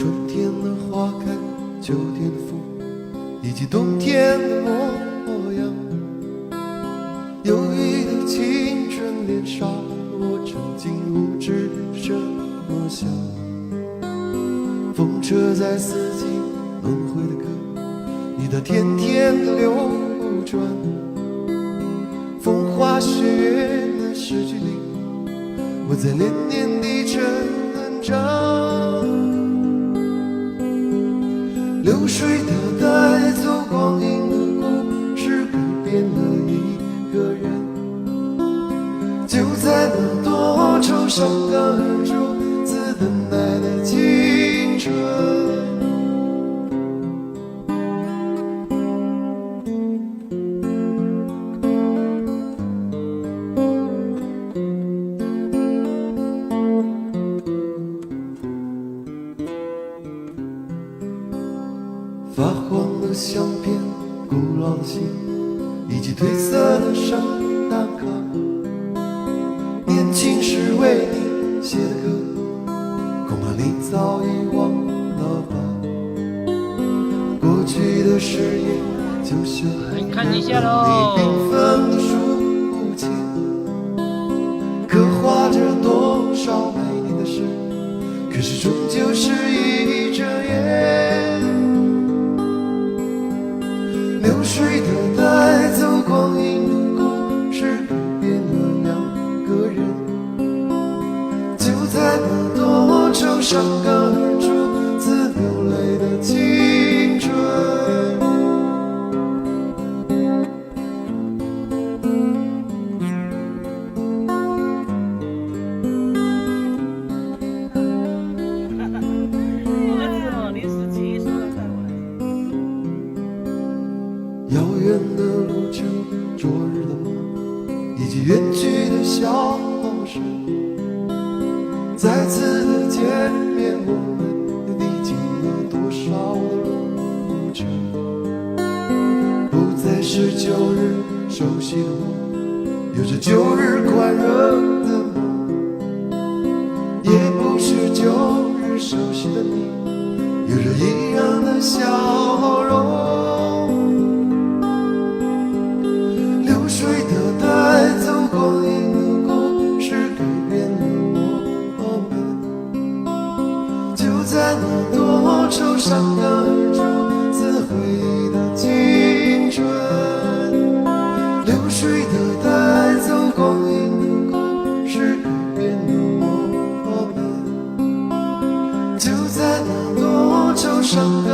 春天的花开，秋天的风，以及冬天的模样。忧郁的青春恋上了我曾经无知的这么想。风车在四季轮回的歌，你的天天的流转。风花雪月的诗句里，我在连年地成长。流水它带走光阴的故事，改变了一个人。就在那多愁善感而初次等待的青春。发黄的相片，古老的信，以及褪色的圣诞卡。年轻时为你写的歌，恐怕你早已忘了吧。过去的誓言，就像海看一下你缤纷的书签，刻画着多少美丽的事，可是终究是一遮掩。流水它带走光阴的故事，改变了两个人。就在那多愁善感而初次流泪的青春。遥远的路程，昨日的梦，以及远去的笑声。再次的见面，我们又历经了多少的路程？不再是旧日熟悉的我，有着旧日快乐的梦，也不是旧日熟悉的你，有着一样的笑容。水它带走光阴的故事，改变了我们。就在那多愁善感而初次回忆的青春。流水它带走光阴的故事，改变了我们。就在那多愁善感